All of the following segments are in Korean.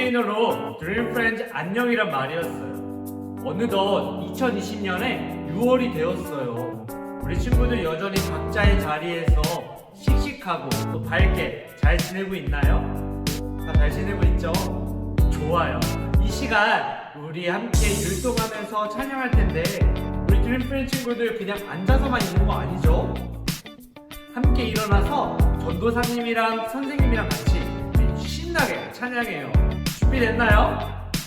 스페인어로 드림 프렌즈 안녕이란 말이었어요. 어느덧 2020년에 6월이 되었어요. 우리 친구들 여전히 각자의 자리에서 씩씩하고 또 밝게 잘 지내고 있나요? 다 잘 지내고 있죠? 좋아요. 이 시간 우리 함께 율동하면서 찬양할 텐데 우리 드림 프렌즈 친구들 그냥 앉아서만 있는 거 아니죠? 함께 일어나서 전도사님이랑 선생님이랑 같이 우리 신나게 찬양해요. 준비됐나요?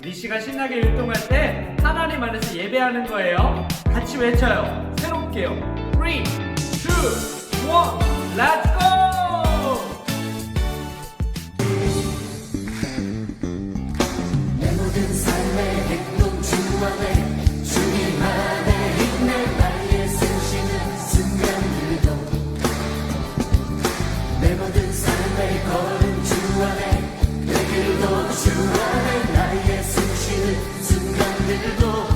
이 시간 신나게 율동할 때 하나님 안에서 예배하는 거예요. 같이 외쳐요. 새롭게요. 3, 2, 1, Let's go! 내 모든 삶의 행동 주 안에 주님 안에 있네. 나의 숨쉬는 순간들도 내 모든 삶의 걸음 주 안에 내 길도 주 안에 나의 숨쉬는 순간들도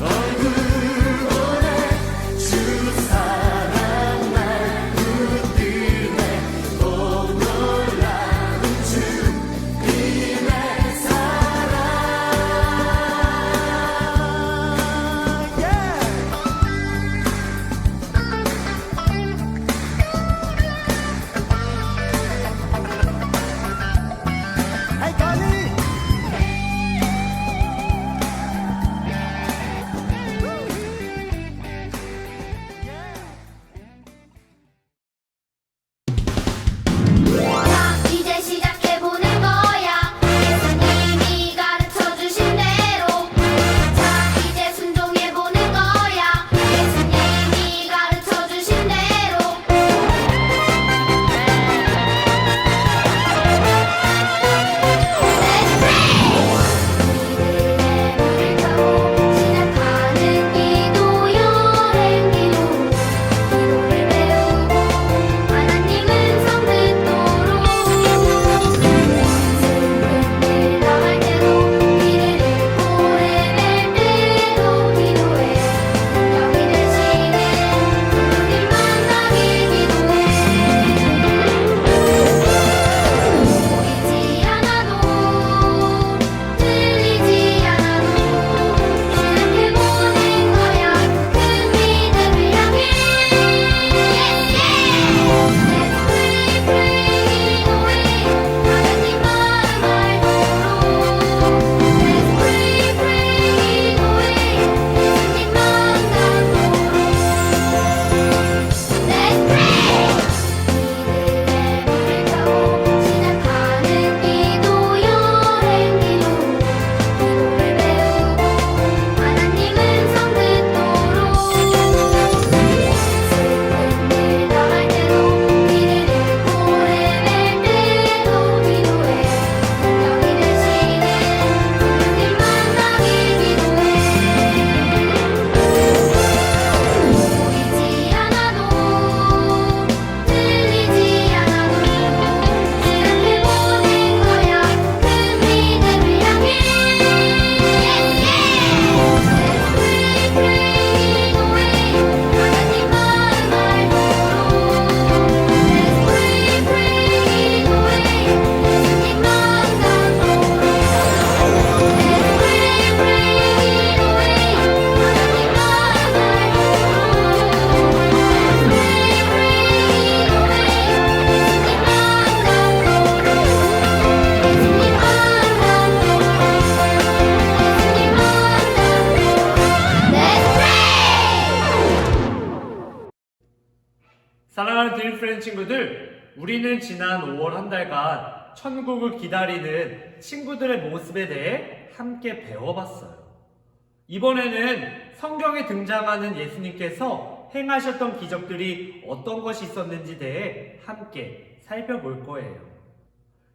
얼굴 사랑하는 드림프렌드 친구들, 우리는 지난 5월 한 달간 천국을 기다리는 친구들의 모습에 대해 함께 배워봤어요. 이번에는 성경에 등장하는 예수님께서 행하셨던 기적들이 어떤 것이 있었는지 대해 함께 살펴볼 거예요.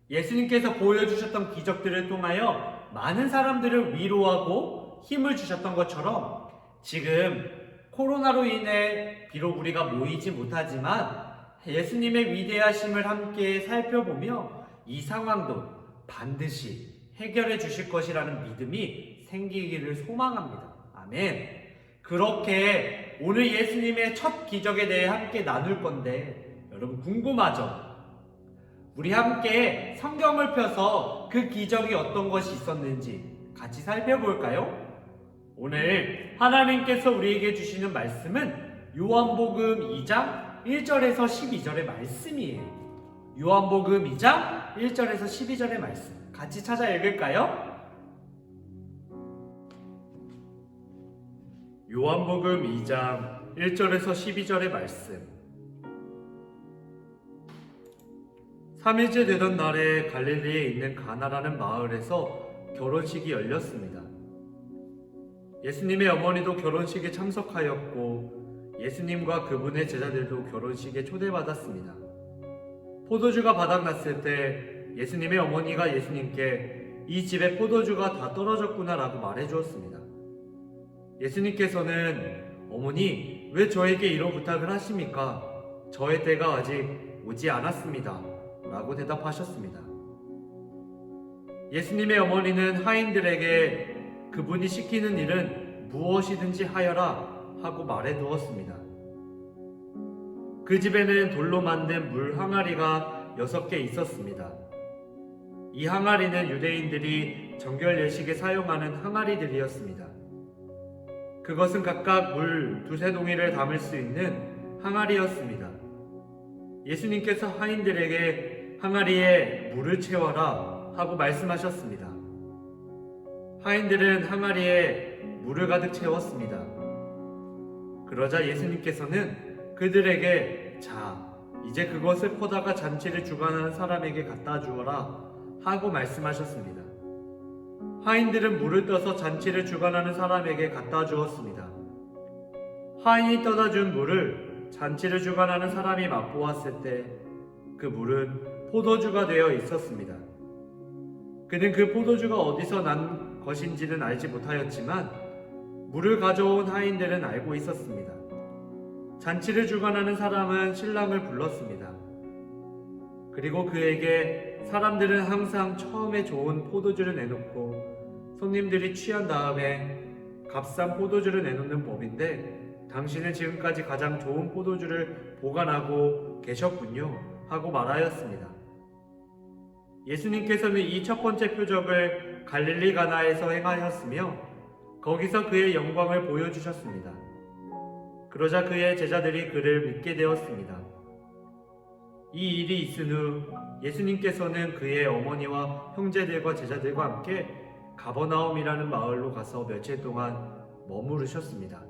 예수님께서 보여주셨던 기적들을 통하여 많은 사람들을 위로하고 힘을 주셨던 것처럼 지금 코로나로 인해 비록 우리가 모이지 못하지만 예수님의 위대하심을 함께 살펴보며 이 상황도 반드시 해결해 주실 것이라는 믿음이 생기기를 소망합니다. 아멘. 그렇게 오늘 예수님의 첫 기적에 대해 함께 나눌 건데 여러분 궁금하죠? 우리 함께 성경을 펴서 그 기적이 어떤 것이 있었는지 같이 살펴볼까요? 오늘 하나님께서 우리에게 주시는 말씀은 요한복음 2장 1절에서 12절의 말씀이에요. 요한복음 2장 1절에서 12절의 말씀 같이 찾아 읽을까요? 요한복음 2장 1절에서 12절의 말씀. 3일째 되던 날에 갈릴리에 있는 가나라는 마을에서 결혼식이 열렸습니다. 예수님의 어머니도 결혼식에 참석하였고 예수님과 그분의 제자들도 결혼식에 초대받았습니다. 포도주가 바닥났을 때 예수님의 어머니가 예수님께 이 집에 포도주가 다 떨어졌구나 라고 말해주었습니다. 예수님께서는 어머니 왜 저에게 이런 부탁을 하십니까? 저의 때가 아직 오지 않았습니다 라고 대답하셨습니다. 예수님의 어머니는 하인들에게 그분이 시키는 일은 무엇이든지 하여라 하고 말해두었습니다. 그 집에는 돌로 만든 물 항아리가 6개 있었습니다. 이 항아리는 유대인들이 정결 예식에 사용하는 항아리들이었습니다. 그것은 각각 물 2-3동이를 담을 수 있는 항아리였습니다. 예수님께서 하인들에게 항아리에 물을 채워라 하고 말씀하셨습니다. 하인들은 항아리에 물을 가득 채웠습니다. 그러자 예수님께서는 그들에게 자, 이제 그것을 퍼다가 잔치를 주관하는 사람에게 갖다 주어라 하고 말씀하셨습니다. 하인들은 물을 떠서 잔치를 주관하는 사람에게 갖다 주었습니다. 하인이 떠다 준 물을 잔치를 주관하는 사람이 맛보았을 때 그 물은 포도주가 되어 있었습니다. 그는 그 포도주가 어디서 난 것인지는 알지 못하였지만 물을 가져온 하인들은 알고 있었습니다. 잔치를 주관하는 사람은 신랑을 불렀습니다. 그리고 그에게 사람들은 항상 처음에 좋은 포도주를 내놓고 손님들이 취한 다음에 값싼 포도주를 내놓는 법인데 당신은 지금까지 가장 좋은 포도주를 보관하고 계셨군요 하고 말하였습니다. 예수님께서는 이 첫 번째 표적을 갈릴리 가나에서 행하였으며 거기서 그의 영광을 보여주셨습니다. 그러자 그의 제자들이 그를 믿게 되었습니다. 이 일이 있은 후 예수님께서는 그의 어머니와 형제들과 제자들과 함께 가버나움이라는 마을로 가서 며칠 동안 머무르셨습니다.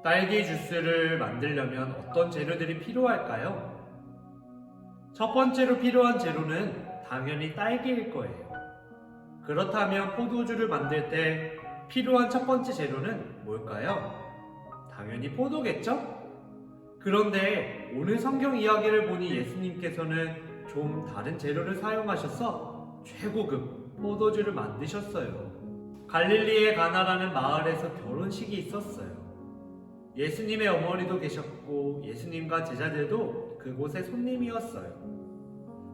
딸기 주스를 만들려면 어떤 재료들이 필요할까요? 첫 번째로 필요한 재료는 당연히 딸기일 거예요. 그렇다면 포도주를 만들 때 필요한 첫 번째 재료는 뭘까요? 당연히 포도겠죠? 그런데 오늘 성경 이야기를 보니 예수님께서는 좀 다른 재료를 사용하셔서 최고급 포도주를 만드셨어요. 갈릴리의 가나라는 마을에서 결혼식이 있었어요. 예수님의 어머니도 계셨고 예수님과 제자들도 그곳의 손님이었어요.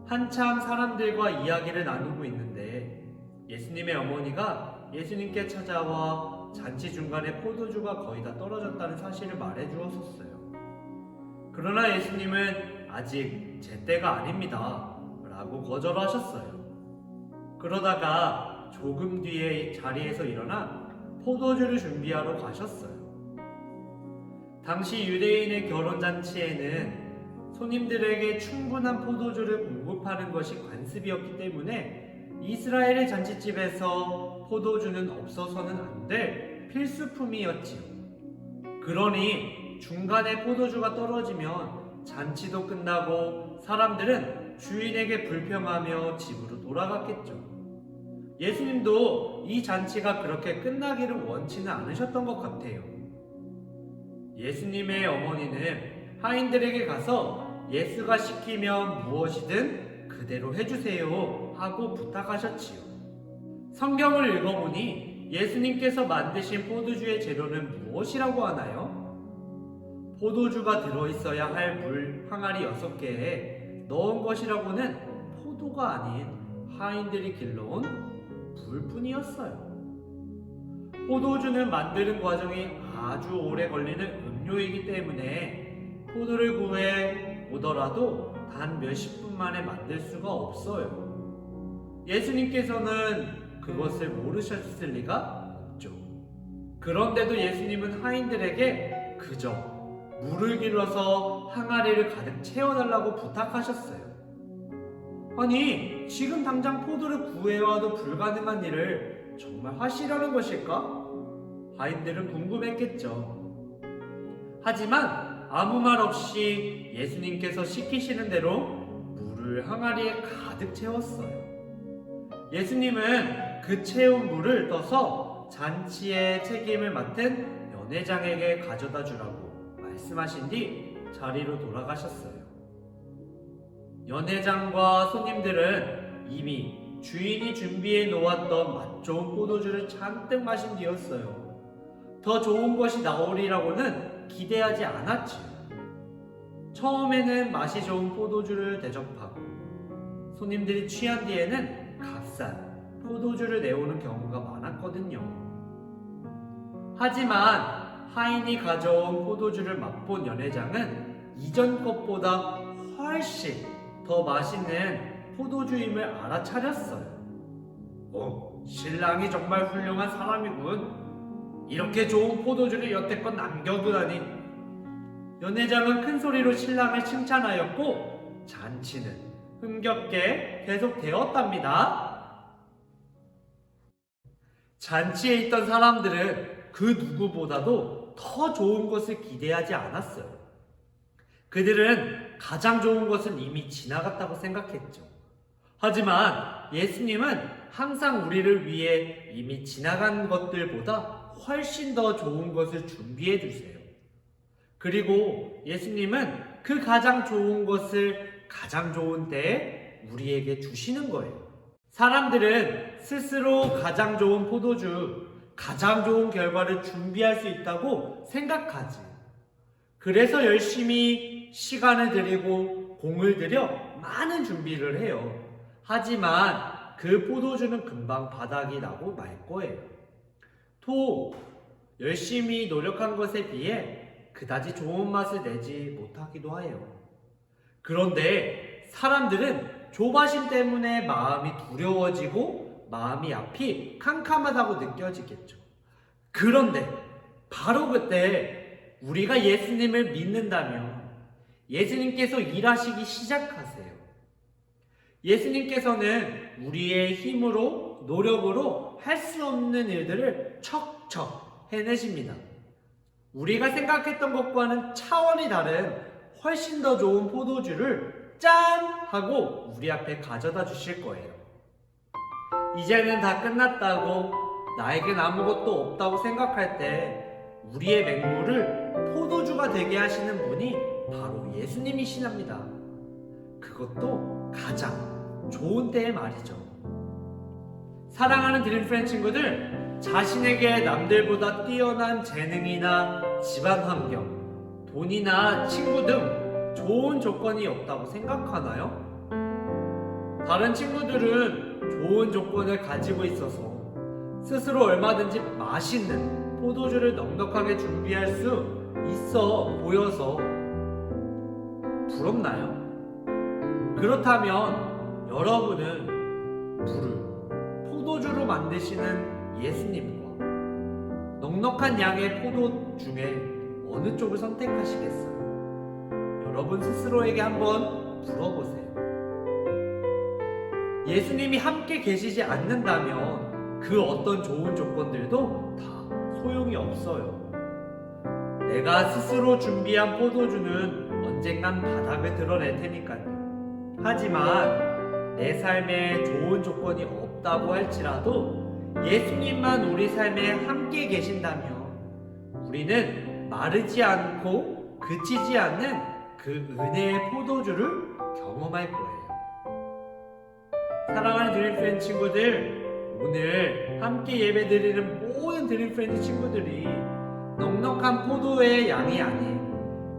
한참 사람들과 이야기를 나누고 있는데 예수님의 어머니가 예수님께 찾아와 잔치 중간에 포도주가 거의 다 떨어졌다는 사실을 말해 주었었어요. 그러나 예수님은 아직 제 때가 아닙니다 라고 거절하셨어요. 그러다가 조금 뒤에 자리에서 일어나 포도주를 준비하러 가셨어요. 당시 유대인의 결혼잔치에는 손님들에게 충분한 포도주를 공급하는 것이 관습이었기 때문에 이스라엘의 잔치집에서 포도주는 없어서는 안 될 필수품이었지요. 그러니 중간에 포도주가 떨어지면 잔치도 끝나고 사람들은 주인에게 불평하며 집으로 돌아갔겠죠. 예수님도 이 잔치가 그렇게 끝나기를 원치는 않으셨던 것 같아요. 예수님의 어머니는 하인들에게 가서 예수가 시키면 무엇이든 그대로 해주세요 하고 부탁하셨지요. 성경을 읽어보니 예수님께서 만드신 포도주의 재료는 무엇이라고 하나요? 포도주가 들어있어야 할 물 항아리 6개에 넣은 것이라고는 포도가 아닌 하인들이 길러온 물뿐이었어요. 포도주는 만드는 과정이 아주 오래 걸리는 음료이기 때문에 포도를 구해 오더라도 단 몇십 분 만에 만들 수가 없어요. 예수님께서는 그것을 모르셨을 리가 없죠. 그런데도 예수님은 하인들에게 그저 물을 길러서 항아리를 가득 채워달라고 부탁하셨어요. 아니, 지금 당장 포도를 구해와도 불가능한 일을 정말 하시려는 것일까? 하인들은 궁금했겠죠. 하지만 아무 말 없이 예수님께서 시키시는 대로 물을 항아리에 가득 채웠어요. 예수님은 그 채운 물을 떠서 잔치의 책임을 맡은 연회장에게 가져다 주라고 말씀하신 뒤 자리로 돌아가셨어요. 연회장과 손님들은 이미 주인이 준비해 놓았던 맛 좋은 포도주를 잔뜩 마신 뒤였어요. 더 좋은 것이 나오리라고는 기대하지 않았지요. 처음에는 맛이 좋은 포도주를 대접하고 손님들이 취한 뒤에는 값싼 포도주를 내오는 경우가 많았거든요. 하지만 하인이 가져온 포도주를 맛본 연회장은 이전 것보다 훨씬 더 맛있는 포도주임을 알아차렸어요. 신랑이 정말 훌륭한 사람이군. 이렇게 좋은 포도주를 여태껏 남겨두다니. 연회장은 큰 소리로 신랑을 칭찬하였고 잔치는 흥겹게 계속되었답니다. 잔치에 있던 사람들은 그 누구보다도 더 좋은 것을 기대하지 않았어요. 그들은 가장 좋은 것은 이미 지나갔다고 생각했죠. 하지만 예수님은 항상 우리를 위해 이미 지나간 것들보다 훨씬 더 좋은 것을 준비해 주세요. 그리고 예수님은 그 가장 좋은 것을 가장 좋은 때에 우리에게 주시는 거예요. 사람들은 스스로 가장 좋은 포도주, 가장 좋은 결과를 준비할 수 있다고 생각하지. 그래서 열심히 시간을 들이고 공을 들여 많은 준비를 해요. 하지만 그 포도주는 금방 바닥이 나고 말 거예요. 또 열심히 노력한 것에 비해 그다지 좋은 맛을 내지 못하기도 해요. 그런데 사람들은 조바심 때문에 마음이 두려워지고 마음이 앞이 캄캄하다고 느껴지겠죠. 그런데 바로 그때 우리가 예수님을 믿는다면 예수님께서 일하시기 시작하세요. 예수님께서는 우리의 힘으로 노력으로 할 수 없는 일들을 척척 해내십니다. 우리가 생각했던 것과는 차원이 다른 훨씬 더 좋은 포도주를 짠! 하고 우리 앞에 가져다 주실 거예요. 이제는 다 끝났다고, 나에겐 아무것도 없다고 생각할 때 우리의 맹물을 포도주가 되게 하시는 분이 바로 예수님이시랍니다. 그것도 가장 좋은 때의 말이죠. 사랑하는 드림프렌드 친구들, 자신에게 남들보다 뛰어난 재능이나 집안 환경, 돈이나 친구 등 좋은 조건이 없다고 생각하나요? 다른 친구들은 좋은 조건을 가지고 있어서 스스로 얼마든지 맛있는 포도주를 넉넉하게 준비할 수 있어 보여서 부럽나요? 그렇다면 여러분은 물을 포도주로 만드시는 예수님과 넉넉한 양의 포도 중에 어느 쪽을 선택하시겠어요? 여러분 스스로에게 한번 물어보세요. 예수님이 함께 계시지 않는다면 그 어떤 좋은 조건들도 다 소용이 없어요. 내가 스스로 준비한 포도주는 언젠간 바닥을 드러낼 테니까요. 하지만 내 삶에 좋은 조건이 없다고 할지라도 예수님만 우리 삶에 함께 계신다면 우리는 마르지 않고 그치지 않는 그 은혜의 포도주를 경험할 거예요. 사랑하는 드림프렌드 친구들, 오늘 함께 예배드리는 모든 드림프렌드 친구들이 넉넉한 포도의 양이 아닌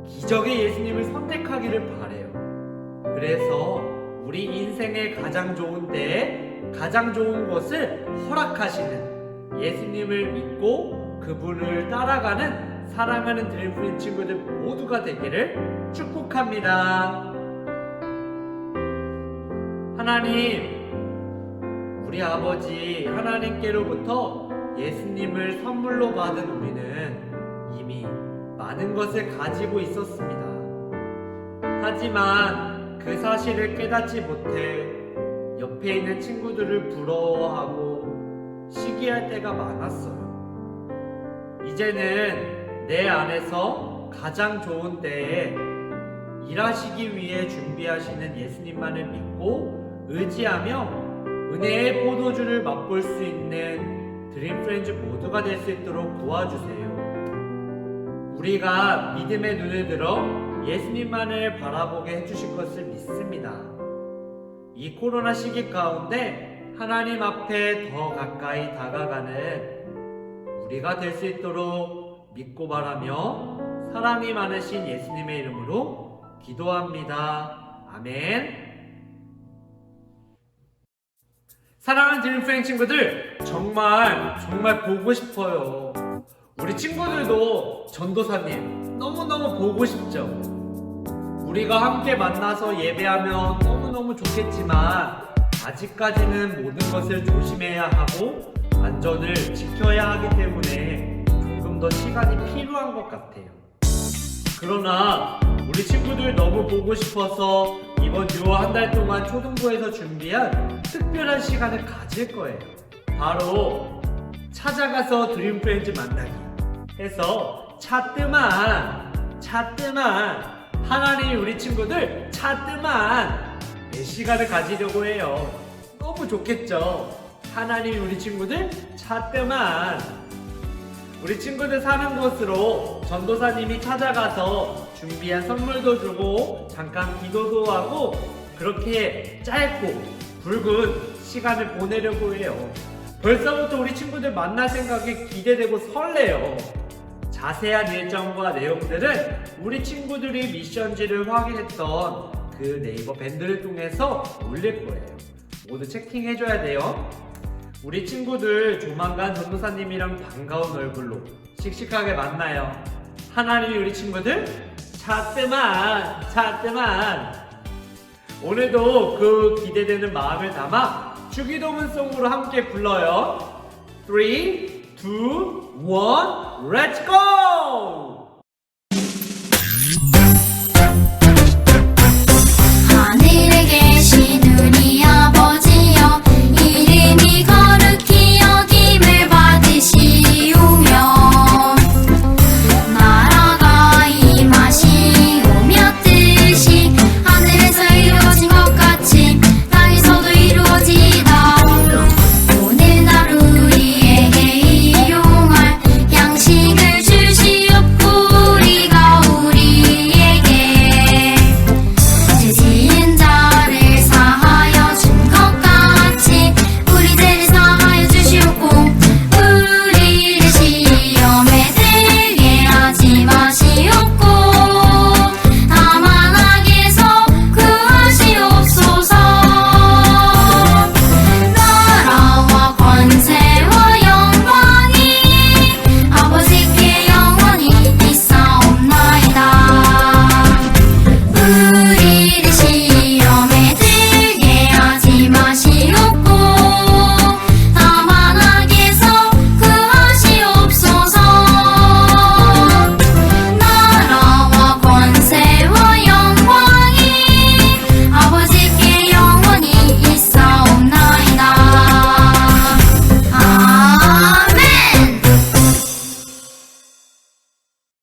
기적의 예수님을 선택하기를 바래요. 그래서 우리 인생의 가장 좋은 때에 가장 좋은 것을 허락하시는 예수님을 믿고 그분을 따라가는 사랑하는 드림프렌드 친구들 모두가 되기를 축복합니다. 하나님, 우리 아버지 하나님께로부터 예수님을 선물로 받은 우리는 이미 많은 것을 가지고 있었습니다. 하지만 그 사실을 깨닫지 못해 옆에 있는 친구들을 부러워하고 시기할 때가 많았어요. 이제는 내 안에서 가장 좋은 때에 일하시기 위해 준비하시는 예수님만을 믿고 의지하며 은혜의 포도주를 맛볼 수 있는 드림프렌즈 모두가 될 수 있도록 도와주세요. 우리가 믿음의 눈을 들어 예수님만을 바라보게 해주실 것을 믿습니다. 이 코로나 시기 가운데 하나님 앞에 더 가까이 다가가는 우리가 될 수 있도록 믿고 바라며 사랑이 많으신 예수님의 이름으로 기도합니다. 아멘. 사랑하는 드림프렌드 친구들, 정말 보고 싶어요. 우리 친구들도 전도사님 너무너무 보고 싶죠? 우리가 함께 만나서 예배하면 너무너무 좋겠지만 아직까지는 모든 것을 조심해야 하고 안전을 지켜야 하기 때문에 조금 더 시간이 필요한 것 같아요. 그러나 우리 친구들 너무 보고 싶어서 이번 6월 한 달 동안 초등부에서 준비한 특별한 시간을 가질 거예요. 바로 찾아가서 드림프렌즈 만나기 해서 차뜨만 하나님이 우리 친구들 차뜨만 시간을 가지려고 해요. 너무 좋겠죠? 하나님이 우리 친구들 차뜨만 우리 친구들 사는 곳으로 전도사님이 찾아가서 준비한 선물도 주고 잠깐 기도도 하고 그렇게 짧고 굵은 시간을 보내려고 해요. 벌써부터 우리 친구들 만날 생각이 기대되고 설레요. 자세한 일정과 내용들은 우리 친구들이 미션지를 확인했던 그 네이버 밴드를 통해서 올릴 거예요. 모두 체킹해줘야 돼요. 우리 친구들 조만간 전도사님이랑 반가운 얼굴로 씩씩하게 만나요. 하나님이 우리 친구들 차뜨만 오늘도 그 기대되는 마음을 담아 주기도문송으로 함께 불러요. 3, 2, 1, Let's go!